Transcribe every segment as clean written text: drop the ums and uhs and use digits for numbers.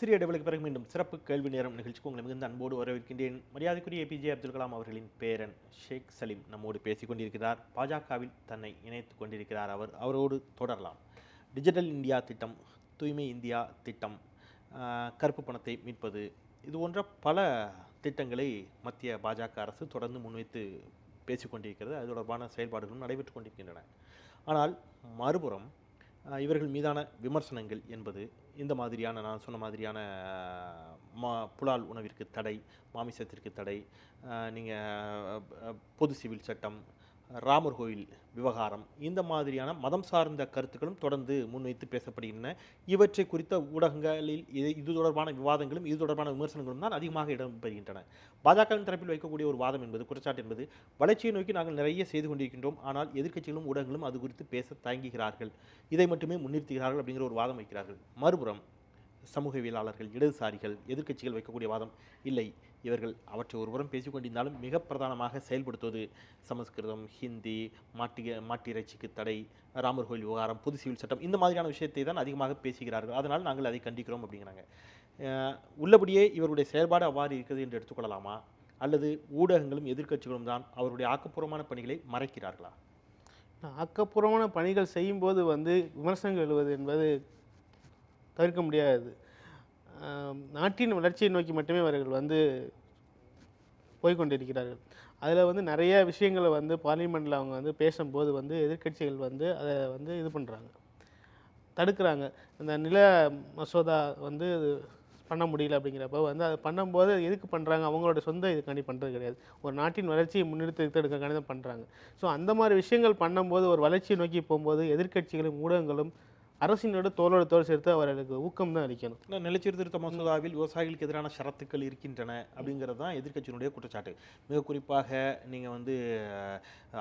சிறிய இடைவெளிக்கு பிறகு மீண்டும் சிறப்பு கேள்வி நேரம் நிகழ்ச்சிக்கு உங்களை மிகுந்த அன்போடு வரவேற்கின்றேன். மரியாதைக்குரிய ஏபிஜே அப்துல் கலாம் அவர்களின் பேரன் ஷேக் சலீம் நம்மோடு பேசிக் கொண்டிருக்கிறார். பாஜகவில் தன்னை இணைத்துக் கொண்டிருக்கிறார். அவரோடு தொடரலாம். டிஜிட்டல் இந்தியா திட்டம், தூய்மை இந்தியா திட்டம், கருப்பு பணத்தை மீட்பது, இது போன்ற பல திட்டங்களை மத்திய பாஜக அரசு தொடர்ந்து முன்வைத்து பேசிக்கொண்டிருக்கிறது. அது தொடர்பான செயல்பாடுகளும் நடைபெற்று கொண்டிருக்கின்றன. ஆனால் மறுபுறம் இவர்கள் மீதான விமர்சனங்கள் என்பது இந்த மாதிரியான, நான் சொன்ன மாதிரியான புலால் உணவிற்கு தடை, மாமிசத்திற்கு தடை, நீங்கள் பொது சிவில் சட்டம், ராமர் கோயில் விவகாரம், இந்த மாதிரியான மதம் சார்ந்த கருத்துக்களும் தொடர்ந்து முன்வைத்து பேசப்படுகின்றன. இவற்றை குறித்த ஊடகங்களில் இது தொடர்பான விவாதங்களும் இது தொடர்பான விமர்சனங்களும் தான் அதிகமாக இடம்பெறுகின்றன. பாஜகவின் தரப்பில் வைக்கக்கூடிய ஒரு வாதம் என்பது, குற்றச்சாட்டு என்பது, வளர்ச்சியை நோக்கி நாங்கள் நிறைய செய்து கொண்டிருக்கின்றோம், ஆனால் எதிர்க்கட்சிகளும் ஊடகங்களும் அது குறித்து பேச தயங்குகிறார்கள், இதை மட்டுமே முன்னிறுத்துகிறார்கள் அப்படிங்கிற ஒரு வாதம் வைக்கிறார்கள். மறுபுறம் சமூகவியலாளர்கள், இடதுசாரிகள், எதிர்க்கட்சிகள் வைக்கக்கூடிய வாதம், இல்லை, இவர்கள் அவற்றை ஒருபுறம் பேசிக்கொண்டிருந்தாலும் மிக பிரதானமாக செயல்படுத்துவது சமஸ்கிருதம், ஹிந்தி, மாட்டு இறைச்சிக்கு தடை, ராமர் கோயில் விவகாரம், பொது சிவில் சட்டம், இந்த மாதிரியான விஷயத்தை தான் அதிகமாக பேசுகிறார்கள். அதனால் நாங்கள் அதை கண்டிக்கிறோம் அப்படிங்கிறாங்க. உள்ளபடியே இவருடைய செயல்பாடு அவ்வாறு இருக்கிறது என்று எடுத்துக்கொள்ளலாமா, அல்லது ஊடகங்களும் எதிர்க்கட்சிகளும் தான் அவருடைய ஆக்கப்பூர்வமான பணிகளை மறைக்கிறார்களா? ஆக்கப்பூர்வமான பணிகள் செய்யும்போது விமர்சனங்கள் எழுவது என்பது தவிர்க்க முடியாது. நாட்டின் வளர்ச்சியை நோக்கி மட்டுமே அவர்கள் போய்கொண்டிருக்கிறார்கள். அதில் நிறைய விஷயங்களை பார்லிமெண்ட்டில் அவங்க பேசும்போது எதிர்க்கட்சிகள் அதை இது பண்ணுறாங்க, தடுக்கிறாங்க. இந்த நில மசோதா பண்ண முடியல அப்படிங்கிறப்ப அதை பண்ணும்போது எதுக்கு பண்ணுறாங்க, அவங்களோட சொந்த இதுக்காண்டி பண்ணுறது கிடையாது, ஒரு நாட்டின் வளர்ச்சியை முன்னெடுத்துக்காண்டி தான் பண்ணுறாங்க. ஸோ அந்த மாதிரி விஷயங்கள் பண்ணும்போது, ஒரு வளர்ச்சியை நோக்கி போகும்போது எதிர்க்கட்சிகளும் ஊடகங்களும் அரசினோட தோளோடு தோல் சேர்த்து அவர்களுக்கு ஊக்கம் தான் அளிக்கணும். நிலச்சீர்திருத்த மசோதாவில் விவசாயிகளுக்கு எதிரான ஷரத்துக்கள் இருக்கின்றன அப்படிங்கிறது தான் எதிர்க்கட்சியினுடைய குற்றச்சாட்டு. மிக குறிப்பாக நீங்கள்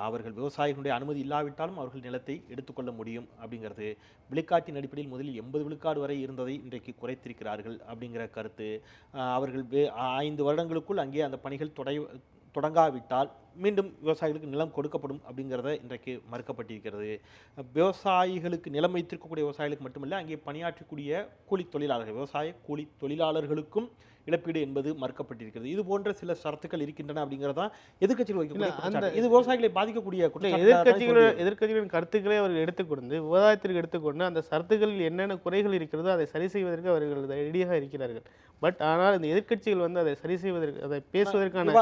அவர்கள் விவசாயிகளுடைய அனுமதி இல்லாவிட்டாலும் அவர்கள் நிலத்தை எடுத்துக்கொள்ள முடியும் அப்படிங்கிறது, விழுக்காட்டின் அடிப்படையில் முதலில் 80 விழுக்காடு வரை இருந்ததை இன்றைக்கு குறைத்திருக்கிறார்கள் அப்படிங்கிற கருத்து, அவர்கள் 5 வருடங்களுக்குள் அங்கே அந்த பணிகள் தொடங்காவிட்டால் மீண்டும் விவசாயிகளுக்கு நிலம் கொடுக்கப்படும் அப்படிங்கிறத இன்றைக்கு மறுக்கப்பட்டிருக்கிறது. விவசாயிகளுக்கு நிலம் வைத்திருக்கக்கூடிய விவசாயிகளுக்கு மட்டுமல்ல, அங்கே பணியாற்றக்கூடிய கூலி தொழிலாளர்கள், விவசாய கூலி தொழிலாளர்களுக்கும் இழப்பீடு என்பது மறுக்கப்பட்டிருக்கிறது. இது போன்ற சில சரத்துக்கள் இருக்கின்றன அப்படிங்கிறதான் எதிர்க்கட்சிகள் வைக்கக்கூடிய, இது விவசாயிகளை பாதிக்கக்கூடிய எதிர்க்கட்சிகளின் கருத்துக்களை அவர்கள் எடுத்துக்கொண்டு விவசாயத்திற்கு எடுத்துக்கொண்டு அந்த சரத்துகளில் என்னென்ன குறைகள் இருக்கிறதோ அதை சரி செய்வதற்கு அவர்கள் ரெடியாக இருக்கிறார்கள். பட் ஆனால் இந்த எதிர்க்கட்சிகள் அதை சரி செய்வதற்கு, அதை பேசுவதற்கான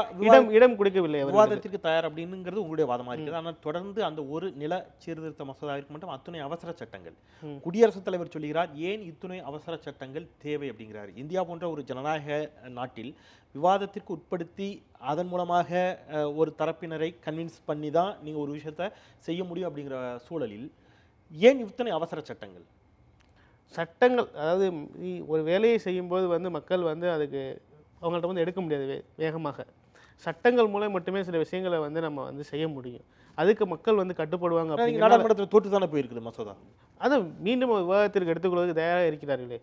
இடம் கொடுக்கவில்லை. விவாதத்திற்கு தயார் அப்படிங்கிறது உங்களுடைய வாதமாக இருக்கிறது. ஆனால் தொடர்ந்து அந்த ஒரு நில சீர்திருத்த மசோதாவிற்கு மட்டும் அத்துணை அவசர சட்டங்கள், குடியரசுத் தலைவர் சொல்கிறார், ஏன் இத்துணை அவசர சட்டங்கள் தேவை அப்படிங்கிறார். இந்தியா போன்ற ஒரு ஜனநாயக நாட்டில் விவாதத்திற்கு உட்படுத்தி அதன் மூலமாக ஒரு தரப்பினரை கன்வின்ஸ் பண்ணி தான் நீங்கள் ஒரு விஷயத்தை செய்ய முடியும் அப்படிங்கிற சூழலில் ஏன் இத்தனை அவசர சட்டங்கள்? அதாவது ஒரு வேலையை செய்யும்போது மக்கள் அதுக்கு அவங்கள்ட்ட எடுக்க முடியாது வேகமாக. சட்டங்கள் மூலம் மட்டுமே சில விஷயங்களை நம்ம செய்ய முடியும். அதுக்கு மக்கள் கட்டுப்படுவாங்க. நாடாளுமன்றத்தில் தோற்று தானே போயிருக்குது மசோதா. அதை மீண்டும் விவாதத்திற்கு எடுத்துக்கொள்வதற்கு தயாராக இருக்கிறார்களே.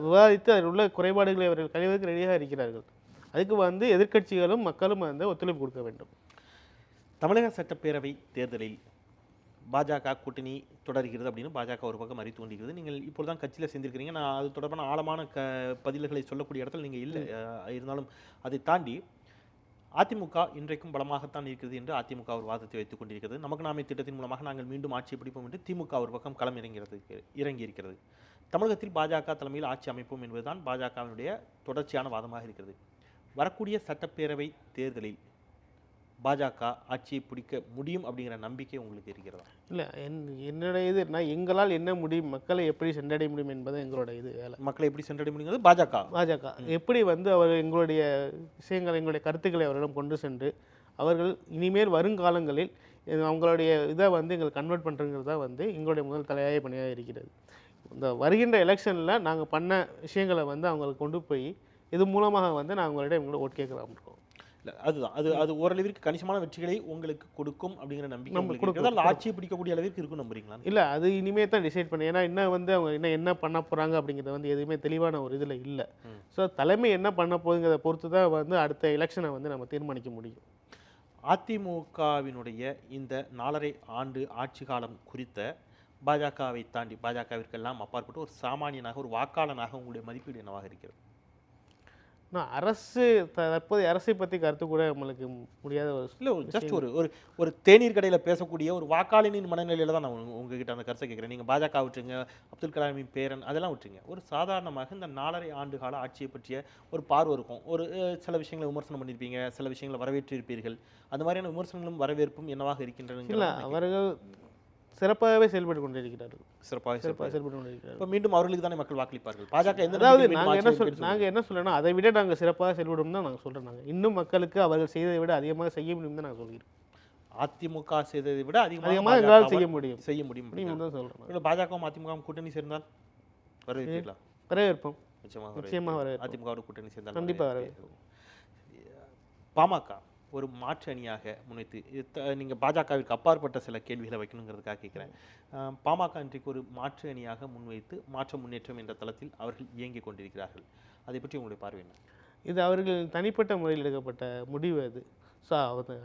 விவாதித்து அதில் உள்ள குறைபாடுகளை அவர்கள் கழிவதற்கு ரெடியாக இருக்கிறார்கள். அதுக்கு எதிர்க்கட்சிகளும் மக்களும் ஒத்துழைப்பு கொடுக்க வேண்டும். தமிழக சட்டப்பேரவை தேர்தலில் பாஜக கூட்டணி தொடர்கிறது அப்படின்னு பாஜக ஒரு பக்கம் அறிவித்து கொண்டிருக்கிறது. நீங்கள் இப்போது தான் கட்சியில் சேர்ந்திருக்கிறீங்க. நான் அது தொடர்பான ஆழமான பதில்களை சொல்லக்கூடிய இடத்துல நீங்கள் இல்லை. இருந்தாலும் அதை தாண்டி அதிமுக இன்றைக்கும் பலமாகத்தான் இருக்கிறது என்று அதிமுக ஒரு வாதத்தை வைத்துக் கொண்டிருக்கிறது. நமக்கு நாமே திட்டத்தின் மூலமாக நாங்கள் மீண்டும் ஆட்சியை பிடிப்போம் என்று திமுக ஒரு பக்கம் களம் இறங்கி இருக்கிறது. தமிழகத்தில் பாஜக தலைமையில் ஆட்சி அமைப்போம் என்பதுதான் பாஜகவினுடைய தொடர்ச்சியான வாதமாக இருக்கிறது. வரக்கூடிய சட்டப்பேரவை தேர்தலில் பாஜக ஆட்சியை பிடிக்க முடியும் அப்படிங்கிற நம்பிக்கை உங்களுக்கு இருக்கிறதா? இல்லை, என்னுடைய நான் எங்களால் என்ன முடியும், மக்களை எப்படி சென்றடைய முடியும் என்பது எங்களோட வேலை. மக்களை எப்படி சென்றடைய முடியுங்கிறது பாஜக எப்படி அவர் எங்களுடைய விஷயங்களை, எங்களுடைய கருத்துக்களை அவர்களிடம் கொண்டு சென்று அவர்கள் இனிமேல் வருங்காலங்களில் அவங்களுடைய இதை எங்களுக்கு கன்வெர்ட் பண்ணுறங்கிறது தான் எங்களுடைய முதல் தலையாய பணியாக இருக்கிறது. இந்த வருகின்ற எலெக்ஷனில் நாங்கள் பண்ண விஷயங்களை அவங்களுக்கு கொண்டு போய் இது மூலமாக நான் அவங்களிடம் எங்களோட ஓட்டு கேட்கலாம் இருக்கோம். இல்லை, அதுதான் அது ஓரளவிற்கு கணிசமான வெற்றிகளை உங்களுக்கு கொடுக்கும் அப்படிங்கிற நம்பிக்கை. ஆட்சியை பிடிக்கக்கூடிய அளவிற்கு இருக்கும் நம்புறீங்களா? இல்லை, அது இனிமே தான் டிசைட் பண்ணி. ஏன்னா இன்னும் அவங்க என்ன பண்ண போகிறாங்க அப்படிங்கிறது எதுவுமே தெளிவான ஒரு இதில் இல்லை. ஸோ தலைமை என்ன பண்ண போகுதுங்கிறத பொறுத்து தான் அடுத்த எலெக்ஷனை நம்ம தீர்மானிக்க முடியும். அதிமுகவினுடைய இந்த 4.5 ஆண்டு ஆட்சி காலம் குறித்த பாஜகவை தாண்டி பாஜகவிற்கெல்லாம் அப்பாற்பட்டு ஒரு சாமானியனாக ஒரு வாக்காளனாக உங்களுடைய மதிப்பீடு என்னவாக இருக்கிறது? நான் அரசு தற்போதைய அரசை பற்றி கருத்து கூட நம்மளுக்கு முடியாத ஒரு இல்லை ஜஸ்ட் ஒரு ஒரு ஒரு தேநீர் கடையில் பேசக்கூடிய ஒரு வாக்காளனின் மனநிலையில் தான் நான் உங்ககிட்ட அந்த கருத்தை கேட்குறேன். நீங்கள் பாஜக விட்டுருங்க, அப்துல் கலாமின் பேரன் அதெல்லாம் விட்டுருங்க. ஒரு சாதாரணமாக இந்த 4.5 ஆண்டு கால ஆட்சியை பற்றிய ஒரு பார்வை இருக்கும். ஒரு சில விஷயங்களை விமர்சனம் பண்ணியிருப்பீங்க, சில விஷயங்களை வரவேற்றிருப்பீர்கள். அந்த மாதிரியான விமர்சனங்களும் வரவேற்பும் என்னவாக இருக்கின்றன? இல்லை, அவர்கள் சிறப்பாகவே செயல்பட்டு கொண்டிருக்கிறார்கள். சிறப்பாக செயல்பட்டு கொண்டிருக்கிறார்கள். இப்போ மீண்டும் அவர்களுக்கு தானே மக்கள் வாக்களிப்பார்கள். பாஜக எந்த அதாவது நம்பிக்கையில் நாங்கள் மீண்டும் ஆட்சியை நாங்கள் என்ன சொல்லணும், அதை விட நாங்கள் சிறப்பாக செயல்படும் தான் நாங்கள் சொல்கிறோம். நாங்கள் இன்னும் மக்களுக்கு அவர்கள் செய்ததை விட அதிகமாக செய்ய முடியும் தான் நாங்கள் சொல்கிறோம். அதிமுக செய்ததை விட அதிகமாக எங்களால் செய்ய முடியும் முடியும் தான் சொல்கிறோம். இல்லை பாஜகவும் அதிமுகவும் கூட்டணி சேர்ந்தால் வரவேற்பீர்களா? வரவேற்போம், நிச்சயமாக நிச்சயமாக வரவேற்போம். அதிமுகவோட கூட்டணி சேர்ந்தால் கண்டிப்பாக வரவேற்போம். பாமக ஒரு மாற்று அணியாக முன்வைத்து நீங்கள் பாஜகவிற்கு அப்பாற்பட்ட சில கேள்விகளை வைக்கணுங்கிறதுக்காக கேட்குறேன். பாமக இன்றைக்கு ஒரு மாற்று அணியாக முன்வைத்து மாற்ற முன்னேற்றம் என்ற தளத்தில் அவர்கள் இயங்கிக் கொண்டிருக்கிறார்கள். அதை பற்றி உங்களுடைய பார்வை என்ன? இது அவர்கள் தனிப்பட்ட முறையில் எடுக்கப்பட்ட முடிவு அது. ஸோ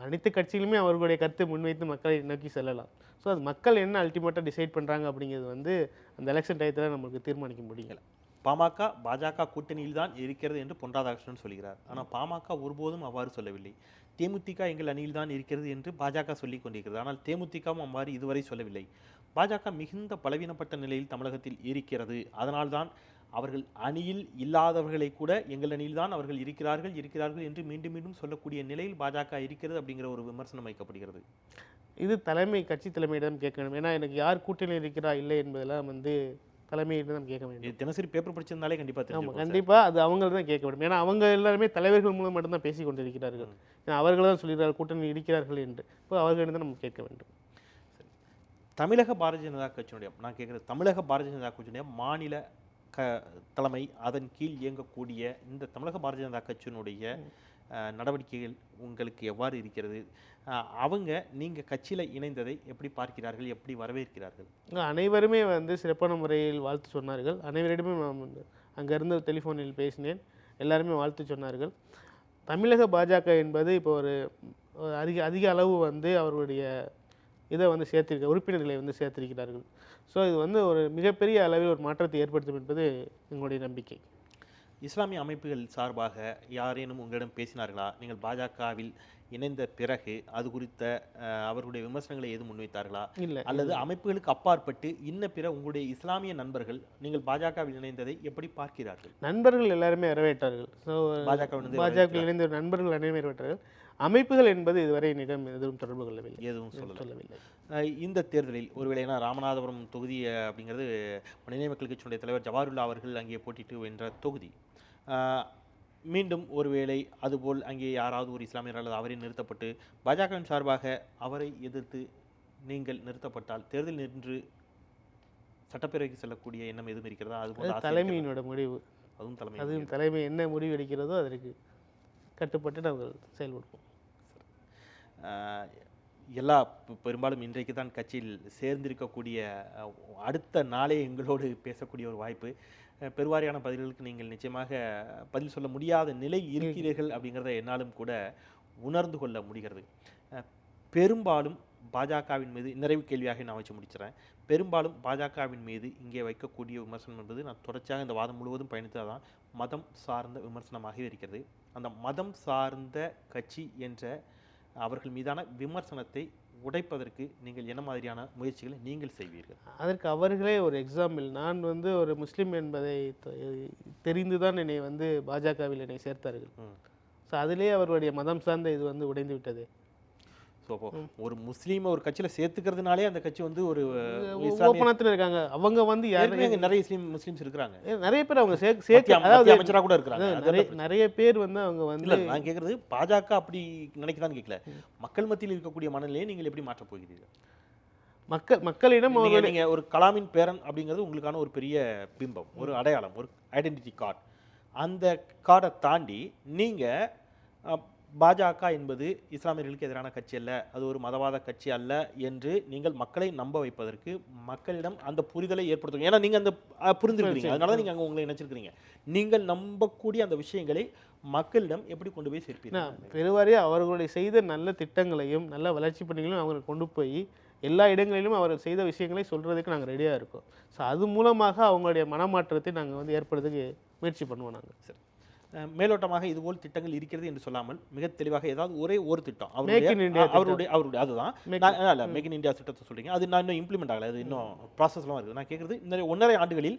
அனைத்து கட்சியிலுமே அவர்களுடைய கருத்தை முன்வைத்து மக்களை நோக்கி செல்லலாம். ஸோ அது மக்கள் என்ன அல்டிமேட்டாக டிசைட் பண்ணுறாங்க அப்படிங்கிறது வந்து அந்த எலெக்ஷன் டயத்தில் நமக்கு தீர்மானிக்க முடியல. பாமக பாஜக கூட்டணியில் தான் இருக்கிறது என்று பொன் ராதாகிருஷ்ணன் சொல்கிறார். ஆனால் பாமக ஒருபோதும் அவ்வாறு சொல்லவில்லை. தேமுதிக எங்கள் அணியில் தான் இருக்கிறது என்று பாஜக சொல்லிக் கொண்டிருக்கிறது. ஆனால் தேமுதிகவும் அவ்வாறு இதுவரை சொல்லவில்லை. பாஜக மிகுந்த பலவீனப்பட்ட நிலையில் தமிழகத்தில் இருக்கிறது. அதனால்தான் அவர்கள் அணியில் இல்லாதவர்களை கூட எங்கள் அணியில் தான் அவர்கள் இருக்கிறார்கள் என்று மீண்டும் மீண்டும் சொல்லக்கூடிய நிலையில் பாஜக இருக்கிறது அப்படிங்கிற ஒரு விமர்சனம் வைக்கப்படுகிறது. இது கட்சி தலைமையிடம் கேட்க வேண்டும். ஏன்னா எனக்கு யார் கூட்டணியில் இருக்கிறா இல்லை என்பதெல்லாம் வந்து தலைமையிடம் தான் கேட்க வேண்டும். தினசரி பேப்பர் படிச்சிருந்தாலே கண்டிப்பாக தெரியும். கண்டிப்பாக அது அவங்க தான் கேட்க வேண்டும். ஏன்னா அவங்க எல்லாருமே தலைவர்கள் மூலம் மட்டும்தான் பேசி கொண்டிருக்கிறார்கள். அவர்கள் தான் சொல்கிறார்கள் கூட்டணி இருக்கிறார்கள் என்று. இப்போ அவர்களிடம் தான் நம்ம கேட்க வேண்டும். தமிழக பாரதிய ஜனதா கட்சியினுடைய நான் கேட்குறது தமிழக பாரதிய ஜனதா கட்சியினுடைய மாநில தலைமை அதன் கீழ் இயங்கக்கூடிய இந்த தமிழக பாரதிய ஜனதா கட்சியினுடைய நடவடிக்கைகள் உங்களுக்கு எவ்வாறு இருக்கிறது? அவங்க நீங்கள் கட்சியில் இணைந்ததை எப்படி பார்க்கிறார்கள், எப்படி வரவேற்கிறார்கள்? அனைவருமே வந்து சிறப்பான முறையில் வாழ்த்து சொன்னார்கள். அனைவரிடமே நான் அங்கேருந்து டெலிஃபோனில் பேசினேன். எல்லாருமே வாழ்த்து சொன்னார்கள். தமிழக பாஜக என்பது இப்போ ஒரு அதிக அளவு வந்து அவர்களுடைய இதை வந்து உறுப்பினர்களை வந்து சேர்த்திருக்கிறார்கள். ஸோ இது வந்து ஒரு மிகப்பெரிய அளவில் ஒரு மாற்றத்தை ஏற்படுத்தும் என்பது எங்களுடைய நம்பிக்கை. இஸ்லாமிய அமைப்புகள் சார்பாக யாரேனும் உங்களிடம் பேசினார்களா? நீங்கள் பாஜகவில் இணைந்த பிறகு அது குறித்த அவர்களுடைய விமர்சனங்களை எதுவும் முன்வைத்தார்களா? இல்லை, அல்லது அமைப்புகளுக்கு அப்பாற்பட்டு பிற உங்களுடைய இஸ்லாமிய நண்பர்கள் நீங்கள் பாஜகவில் இணைந்ததை எப்படி பார்க்கிறார்கள்? நண்பர்கள் எல்லாருமே வரவேற்றார்கள். ஸோ பாஜக இணைந்த நண்பர்கள் அனைவரும் வரவேற்றார்கள். அமைப்புகள் என்பது இதுவரை என்னிடம் எதுவும் தொடர்பு கொள்ளவில்லை, எதுவும் சொல்லவில்லை. இந்த தேர்தலில் ஒருவேளை ராமநாதபுரம் தொகுதி அப்படிங்கிறது மனிதநேய மக்கள் கட்சியினுடைய தலைவர் ஜவாஹருல்லா அவர்கள் அங்கே போட்டிட்டு வென்ற தொகுதி. மீண்டும் ஒருவேளை அதுபோல் அங்கே யாராவது ஒரு இஸ்லாமியர் அல்லது அவரை நிறுத்தப்பட்டு பாஜகவின் சார்பாக அவரை எதிர்த்து நீங்கள் நிறுத்தப்பட்டால் தேர்தல் நின்று சட்டப்பேரவைக்கு செல்லக்கூடிய எண்ணம் எதுவும் இருக்கிறதா? அதுபோல் தலைமையினோட முடிவு. அதுவும் தலைமை என்ன முடிவு எடுக்கிறதோ அதற்கு கட்டுப்பட்டு நாங்கள் செயல்படுவோம். எல்லா பெரும்பாலும் இன்றைக்கு தான் கட்சியில் சேர்ந்திருக்கக்கூடிய அடுத்த நாளே எங்களோடு பேசக்கூடிய ஒரு வாய்ப்பு. பெருவாரியான பதில்களுக்கு நீங்கள் நிச்சயமாக பதில் சொல்ல முடியாத நிலை இருக்கிறீர்கள் அப்படிங்கிறத என்னாலும் கூட உணர்ந்து கொள்ள முடிகிறது. பெரும்பாலும் பாஜகவின் மீது நிறைவு கேள்வியாக நான் வச்சு முடிச்சிடறேன். பெரும்பாலும் பாஜகவின் மீது இங்கே வைக்கக்கூடிய விமர்சனம் என்பது நான் தொடர்ச்சியாக இந்த வாதம் முழுவதும் பயணித்ததான் மதம் சார்ந்த விமர்சனமாக இருக்கிறது. அந்த மதம் சார்ந்த கட்சி என்ற அவர்கள் மீதான விமர்சனத்தை உடைப்பதற்கு நீங்கள் என்ன மாதிரியான முயற்சிகளை நீங்கள் செய்வீர்கள்? அதற்கு அவர்களே ஒரு எக்ஸாம்பிள். நான் வந்து ஒரு முஸ்லீம் என்பதை தெரிந்துதான் என்னை வந்து பாஜகவில் என்னை சேர்த்தார்கள். ஸோ அதிலே அவர்களுடைய மதம் சார்ந்த இது வந்து உடைந்து விட்டது. ஸோ ஒரு முஸ்லீமை ஒரு கட்சியில் சேர்த்துக்கிறதுனாலே அந்த கட்சி வந்து ஒரு ஓப்பனத்தில் இருக்காங்க. அவங்க வந்து நிறைய முஸ்லீம்ஸ் இருக்கிறாங்க, நிறைய பேர் அவங்க சேர்த்து அதாவது அமைச்சராக கூட இருக்கிறாங்க. நிறைய பேர் வந்து அவங்க வந்து நான் கேட்குறது பாஜக அப்படி நினைக்கதான்னு கேட்கல, மக்கள் மத்தியில் இருக்கக்கூடிய மனநிலையை நீங்கள் எப்படி மாற்றப் போகிறீர்கள்? மக்களிடம் நீங்கள் ஒரு கலாமின் பேரன் அப்படிங்கிறது உங்களுக்கான ஒரு பெரிய பிம்பம், ஒரு அடையாளம், ஒரு ஐடென்டிட்டி கார்டு. அந்த கார்டை தாண்டி நீங்கள் பாஜக என்பது இஸ்லாமியர்களுக்கு எதிரான கட்சி அல்ல, அது ஒரு மதவாத கட்சி அல்ல என்று நீங்கள் மக்களை நம்ப வைப்பதற்கு மக்களிடம் அந்த புரிதலை ஏற்படுத்துங்க. ஏன்னா நீங்கள் அந்த புரிந்துருக்கிறீங்க, அதனால நீங்கள் அங்கே உங்களை நினைச்சிருக்கிறீங்க. நீங்கள் நம்பக்கூடிய அந்த விஷயங்களை மக்களிடம் எப்படி கொண்டு போய் சேர்ப்பீர்கள்? பெருவாரியாக அவர்களுடைய செய்த நல்ல திட்டங்களையும் நல்ல வளர்ச்சி பணிகளையும் அவங்களுக்கு கொண்டு போய் எல்லா இடங்களிலும் அவர்கள் செய்த விஷயங்களை சொல்கிறதுக்கு நாங்கள் ரெடியாக இருக்கோம். ஸோ அது மூலமாக அவங்களுடைய மனமாற்றத்தை நாங்கள் வந்து ஏற்படுறதுக்கு முயற்சி பண்ணுவோம். நாங்கள் சரி, மேலோட்டமாக இதுபோல் திட்டங்கள் இருக்கிறது என்று சொல்லாமல் மிக தெளிவாக ஏதாவது ஒரே ஒரு திட்டம் மேக் இன் இந்தியா அவருடைய அதுதான் இல்லை மேக் இன் இந்தியா திட்டத்தை சொல்றீங்க, அது நான் இன்னும் இம்ப்ளிமெண்ட் ஆகலை, அது இன்னும் ப்ராசஸ்லாம் இருக்குது. நான் கேட்குறது இந்த 1.5 ஆண்டுகளில்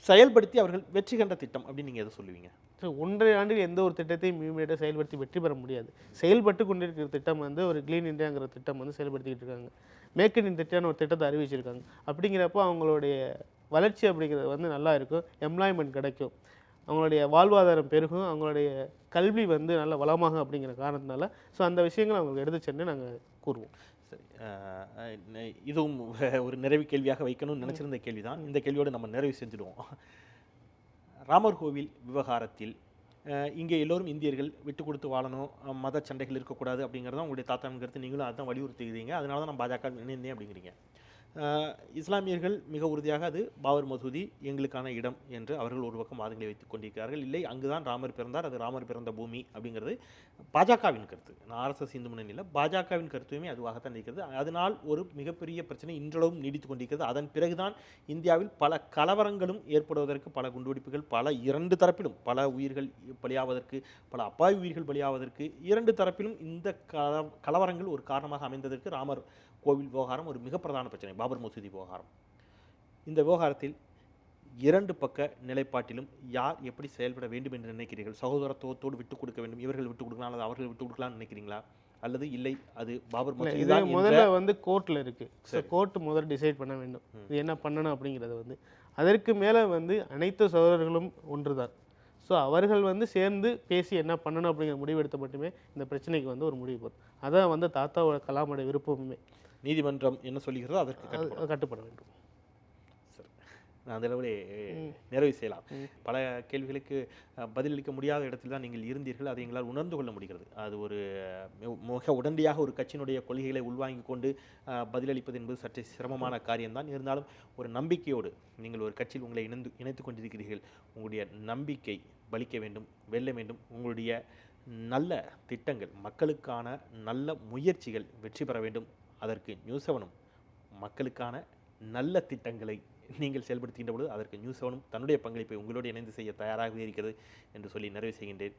செயல்படுத்தி அவர்கள் வெற்றி கண்ட திட்டம் அப்படின்னு நீங்கள் எதை சொல்லுவீங்க? ஸோ 1.5 ஆண்டில் எந்த ஒரு திட்டத்தையும் இமீடியட்டாக செயல்படுத்தி வெற்றி பெற முடியாது. செயல்பட்டு கொண்டிருக்கிற திட்டம் வந்து ஒரு க்ளீன் இந்தியாங்கிற திட்டம் வந்து செயல்படுத்திக்கிட்டு இருக்காங்க. மேக் இன் திட்டம்னு ஒரு திட்டத்தை அறிவிச்சிருக்காங்க. அப்படிங்கிறப்போ அவங்களுடைய வளர்ச்சி அப்படிங்கிறது வந்து நல்லா இருக்கும், எம்ப்ளாய்மெண்ட் கிடைக்கும், அவங்களுடைய வாழ்வாதாரம் பெருகும், அவங்களுடைய கல்வி வந்து நல்ல வளமாகும். அப்படிங்கிற காரணத்தினால ஸோ அந்த விஷயங்களை அவங்களுக்கு எடுத்து சென்று நாங்கள் கூறுவோம். சரி, இதுவும் ஒரு நிறைவு கேள்வியாக வைக்கணும்னு நினச்சிருந்த கேள்வி தான். இந்த கேள்வியோடு நம்ம நிறைவு செஞ்சுடுவோம். ராமர் கோவில் விவகாரத்தில் இங்கே எல்லோரும் இந்தியர்கள் விட்டு கொடுத்து வாழணும், மத சண்டைகள் இருக்கக்கூடாது அப்படிங்கிறது தான் உங்களுடைய தாத்தாவின் கருத்து, நீங்களும் அதுதான் வலியுறுத்துகிறீங்க. அதனால தான் நான் பாஜக இணைந்தேன் அப்படிங்கிறீங்க. இஸ்லாமியர்கள் மிக உறுதியாக அது பாபர் மசூதி எங்களுக்கான இடம் என்று அவர்கள் ஒரு பக்கம் வாதங்களை வைத்துக் கொண்டிருக்கிறார்கள். இல்லை, அங்குதான் ராமர் பிறந்தார், அது ராமர் பிறந்த பூமி அப்படிங்கிறது பாஜகவின் கருத்து. நான் ஆர்எஸ்எஸ் இந்து முன்னணியில் பாஜகவின் கருத்துமே அதுவாகத்தான் இருக்கிறது. அதனால் ஒரு மிகப்பெரிய பிரச்சனை இன்றளவும் நீடித்து கொண்டிருக்கிறது. அதன் பிறகுதான் இந்தியாவில் பல கலவரங்களும் ஏற்படுவதற்கு, பல குண்டுவெடிப்புகள், பல 2 தரப்பிலும் பல உயிர்கள் பலியாவதற்கு, பல அப்பாவி உயிர்கள் பலியாவதற்கு 2 தரப்பிலும் இந்த கலவரங்கள் ஒரு காரணமாக அமைந்ததற்கு ராமர் கோவில் விவகாரம் ஒரு மிக பிரதான பிரச்சனை, பாபர் மசூதி விவகாரம். இந்த விவகாரத்தில் 2 பக்க நிலைப்பாட்டிலும் யார் எப்படி செயல்பட வேண்டும் என்று நினைக்கிறீர்கள்? சகோதரத்துவத்தோடு விட்டுக் கொடுக்க வேண்டும், இவர்கள் விட்டுக் கொடுக்கலாம் அல்லது அவர்கள் விட்டுக் கொடுக்கலாம்னு நினைக்கிறீங்களா? அல்லது இல்லை, அது பாபர் மசூதி இதை முதல்ல வந்து கோர்ட்டில் இருக்குது. ஸோ கோர்ட் முதல்ல டிசைட் பண்ண வேண்டும் இது என்ன பண்ணணும் அப்படிங்கிறது வந்து. அதற்கு மேலே வந்து அனைத்து சகோதரர்களும் ஒன்று தான். ஸோ அவர்கள் வந்து சேர்ந்து பேசி என்ன பண்ணணும் அப்படிங்கிற முடிவெடுத்த மட்டுமே இந்த பிரச்சனைக்கு வந்து ஒரு முடிவு வரும். அதான் வந்து தாத்தாவோட கலாமுடைய விருப்பமுமே. நீதிமன்றம் என்ன சொல்லுகிறதோ அதற்கு கட்டுப்பட வேண்டும். சரி, நான் அந்த அளவிலே நிறைவு செய்யலாம். பல கேள்விகளுக்கு பதிலளிக்க முடியாத இடத்தில் தான் நீங்கள் இருந்தீர்கள், அதை எங்களால் உணர்ந்து கொள்ள முடிகிறது. அது ஒரு மிக உடனடியாக ஒரு கட்சியினுடைய கொள்கைகளை உள்வாங்கி கொண்டு பதிலளிப்பது என்பது சற்றே சிரமமான காரியம்தான். இருந்தாலும் ஒரு நம்பிக்கையோடு நீங்கள் ஒரு கட்சியில் உங்களை இணைத்து கொண்டிருக்கிறீர்கள். உங்களுடைய நம்பிக்கை பலிக்க வேண்டும், வெல்ல வேண்டும். உங்களுடைய நல்ல திட்டங்கள், மக்களுக்கான நல்ல முயற்சிகள் வெற்றி பெற வேண்டும். அதற்கு நியூஸ்7 மக்களுக்கான நல்ல திட்டங்களை நீங்கள் செயல்படுத்துகின்ற பொழுது அதற்கு நியூஸ்7 தன்னுடைய பங்களிப்பை உங்களோடு இணைந்து செய்ய தயாராகவே இருக்கிறது என்று சொல்லி நிறைவு செய்கின்றேன்.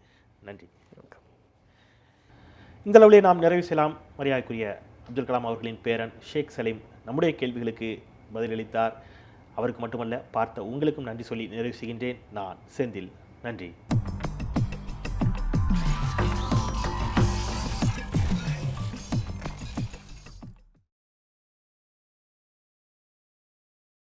நன்றி. இந்த அளவிலே நாம் நிறைவு செய்யலாம். மரியாதைக்குரிய அப்துல் கலாம் அவர்களின் பேரன் ஷேக் சலீம் நம்முடைய கேள்விகளுக்கு பதிலளித்தார். அவருக்கு மட்டுமல்ல, பார்த்த உங்களுக்கும் நன்றி சொல்லி நிறைவு செய்கின்றேன். நான் செந்தில். நன்றி.